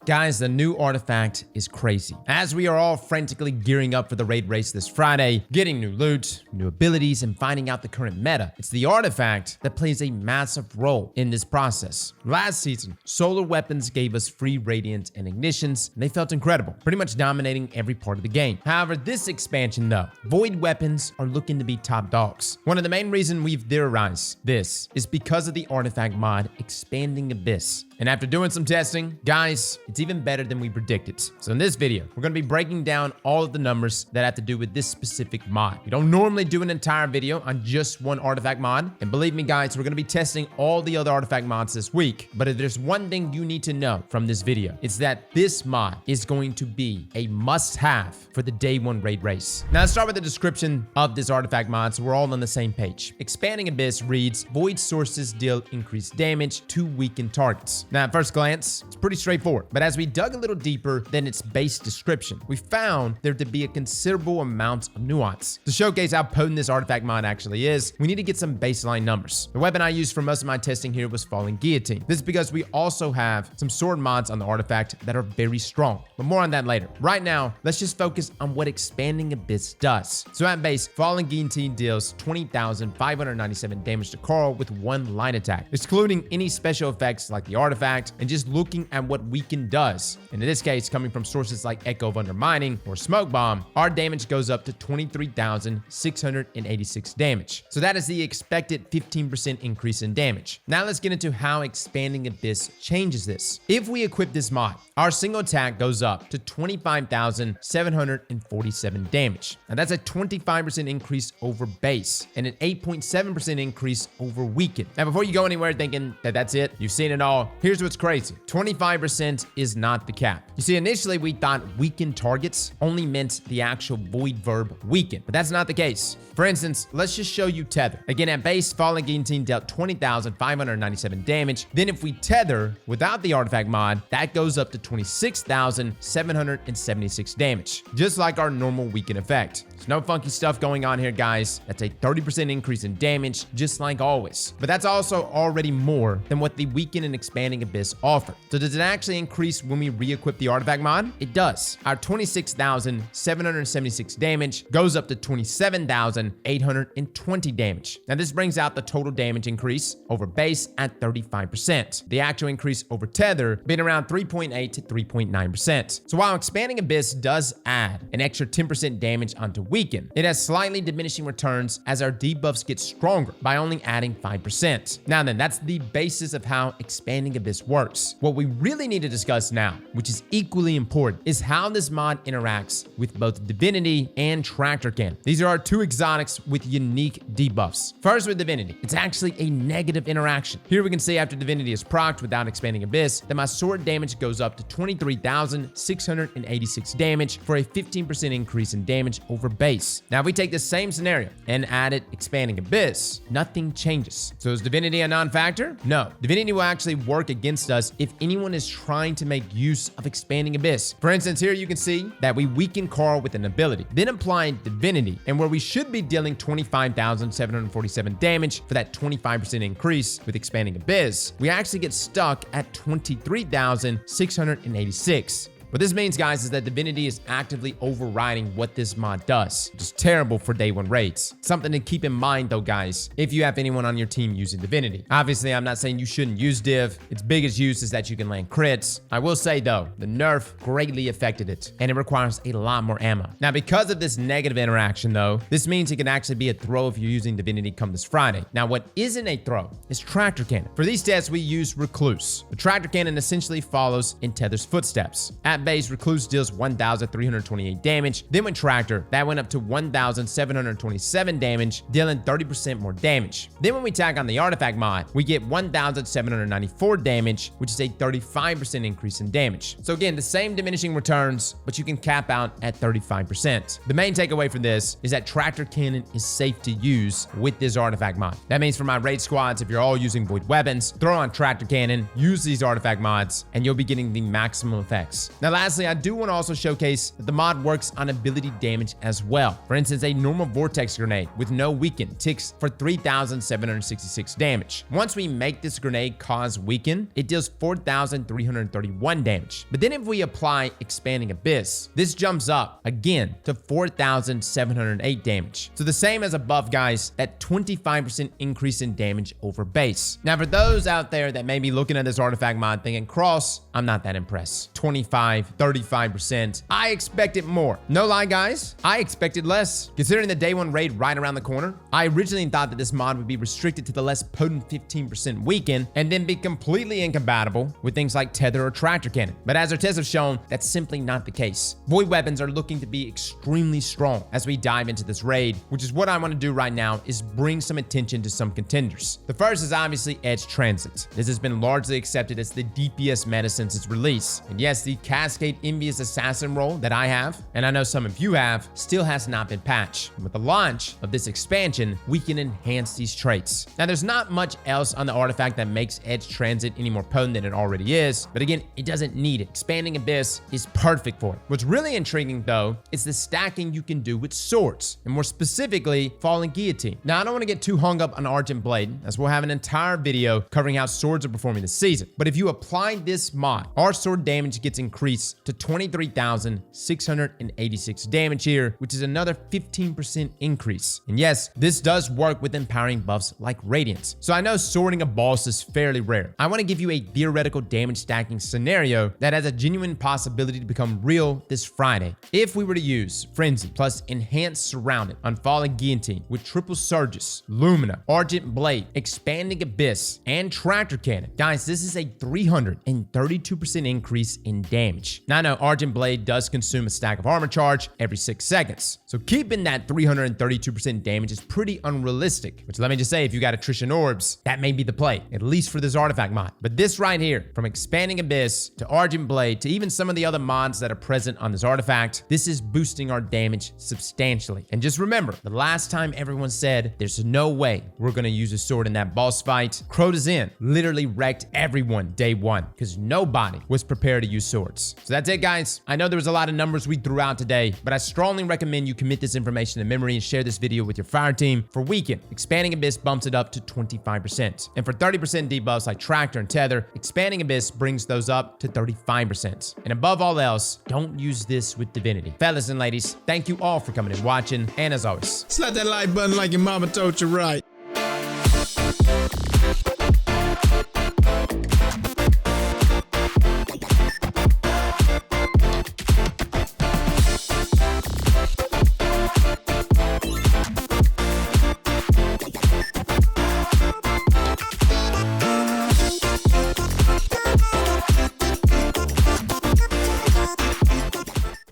Guys, the new artifact is crazy. As we are all frantically gearing up for the raid race this Friday, getting new loot, new abilities, and finding out the current meta, it's the artifact that plays a massive role in this process. Last season, solar weapons gave us free radiant and ignitions, and they felt incredible, pretty much dominating every part of the game. However, this expansion though, void weapons are looking to be top dogs. One of the main reasons we've theorized this is because of the artifact mod Expanding Abyss. And after doing some testing, guys, it's even better than we predicted. So in this video, we're going to be breaking down all of the numbers that have to do with this specific mod. We don't normally do an entire video on just one artifact mod. And believe me, guys, we're going to be testing all the other artifact mods this week. But if there's one thing you need to know from this video, it's that this mod is going to be a must-have for the day one raid race. Now let's start with the description of this artifact mod so we're all on the same page. Expanding Abyss reads, void sources deal increased damage to weakened targets. Now, at first glance, it's pretty straightforward, but as we dug a little deeper than its base description, we found there to be a considerable amount of nuance. To showcase how potent this artifact mod actually is, we need to get some baseline numbers. The weapon I used for most of my testing here was Falling Guillotine. This is because we also have some sword mods on the artifact that are very strong, but more on that later. Right now, let's just focus on what Expanding Abyss does. So at base, Falling Guillotine deals 20,597 damage to Carl with one line attack, excluding any special effects like the artifact, and just looking at what Weaken does. And in this case, coming from sources like Echo of Undermining or Smoke Bomb, our damage goes up to 23,686 damage. So that is the expected 15% increase in damage. Now let's get into how Expanding Abyss changes this. If we equip this mod, our single attack goes up to 25,747 damage. Now that's a 25% increase over base and an 8.7% increase over Weaken. Now before you go anywhere thinking that that's it, you've seen it all, here's what's crazy. 25% is not the cap. You see, initially we thought weakened targets only meant the actual void verb weaken, but that's not the case. For instance, let's just show you Tether. Again, at base, Falling Guillotine dealt 20,597 damage. Then if we tether without the artifact mod, that goes up to 26,776 damage, just like our normal weaken effect. There's no funky stuff going on here, guys. That's a 30% increase in damage, just like always. But that's also already more than what the weaken and Expanding Abyss offer. So does it actually increase when we re-equip the artifact mod? It does. Our 26,776 damage goes up to 27,820 damage. Now this brings out the total damage increase over base at 35%. The actual increase over Tether being around 3.8 to 3.9%. So while Expanding Abyss does add an extra 10% damage onto Weaken, it has slightly diminishing returns as our debuffs get stronger by only adding 5%. Now then, that's the basis of how Expanding Abyss works. What we really need to discuss now, which is equally important, is how this mod interacts with both Divinity and Tractor Cannon. These are our two exotics with unique debuffs. First with Divinity, it's actually a negative interaction. Here we can see after Divinity is procced without Expanding Abyss, that my sword damage goes up to 23,686 damage for a 15% increase in damage over base. Now if we take the same scenario and added Expanding Abyss, nothing changes. So is Divinity a non-factor? No. Divinity will actually work against us if anyone is trying to make use of Expanding Abyss. For instance, here you can see that we weaken Carl with an ability, then applying Divinity, and where we should be dealing 25,747 damage for that 25% increase with Expanding Abyss, we actually get stuck at 23,686. What this means, guys, is that Divinity is actively overriding what this mod does, which is terrible for day one raids. Something to keep in mind though, guys, if you have anyone on your team using Divinity. Obviously, I'm not saying you shouldn't use Div. Its biggest use is that you can land crits. I will say though, the nerf greatly affected it, and it requires a lot more ammo. Now, because of this negative interaction though, this means it can actually be a throw if you're using Divinity come this Friday. Now, what isn't a throw is Tractor Cannon. For these tests, we use Recluse. The Tractor Cannon essentially follows in Tether's footsteps. At base, Recluse deals 1,328 damage. Then with Tractor, that went up to 1,727 damage, dealing 30% more damage. Then when we tack on the artifact mod, we get 1,794 damage, which is a 35% increase in damage. So again, the same diminishing returns, but you can cap out at 35%. The main takeaway from this is that Tractor Cannon is safe to use with this artifact mod. That means for my raid squads, if you're all using void weapons, throw on Tractor Cannon, use these artifact mods, and you'll be getting the maximum effects. Now, lastly, I do want to also showcase that the mod works on ability damage as well. For instance, a normal vortex grenade with no weaken ticks for 3,766 damage. Once we make this grenade cause weaken, it deals 4,331 damage. But then if we apply expanding abyss, this jumps up again to 4,708 damage. So the same as above, guys, that 25% increase in damage over base. Now, for those out there that may be looking at this artifact mod thinking, Cross, I'm not that impressed. 25, 35%. I expected more. No lie, guys, I expected less. Considering the day one raid right around the corner, I originally thought that this mod would be restricted to the less potent 15% weaken and then be completely incompatible with things like Tether or Tractor Cannon. But as our tests have shown, that's simply not the case. Void weapons are looking to be extremely strong as we dive into this raid, which is what I want to do right now, is bring some attention to some contenders. The first is obviously Edge Transit. This has been largely accepted as the DPS meta since its release. And yes, the Cascade Envious Assassin role that I have, and I know some of you have, still has not been patched. With the launch of this expansion, we can enhance these traits. Now, there's not much else on the artifact that makes Edge Transit any more potent than it already is, but again, it doesn't need it. Expanding Abyss is perfect for it. What's really intriguing, though, is the stacking you can do with swords, and more specifically, Falling Guillotine. Now, I don't want to get too hung up on Argent Blade, as we'll have an entire video covering how swords are performing this season. But if you apply this mod, our sword damage gets increased to 23,686 damage here, which is another 15% increase. And yes, this does work with empowering buffs like Radiance. So I know sorting a boss is fairly rare. I want to give you a theoretical damage stacking scenario that has a genuine possibility to become real this Friday. If we were to use Frenzy plus Enhanced Surrounded on Falling Guillotine with Triple Surges, Lumina, Argent Blade, Expanding Abyss, and Tractor Cannon, guys, this is a 332% increase in damage. Now I know Argent Blade does consume a stack of armor charge every 6 seconds, so keeping that 332% damage is pretty unrealistic, which let me just say, if you got attrition orbs, that may be the play, at least for this artifact mod. But this right here, from Expanding Abyss to Argent Blade to even some of the other mods that are present on this artifact, this is boosting our damage substantially. And just remember, the last time everyone said there's no way we're gonna use a sword in that boss fight, Crota Zen literally wrecked everyone day one because nobody was prepared to use swords. So that's it, guys. I know there was a lot of numbers we threw out today, but I strongly recommend you commit this information to memory and share this video with your fire team. For weekend, Expanding Abyss bumps it up to 25%. And for 30% debuffs like Tractor and Tether, Expanding Abyss brings those up to 35%. And above all else, don't use this with Divinity. Fellas and ladies, thank you all for coming and watching, and as always, slap that like button like your mama told you right.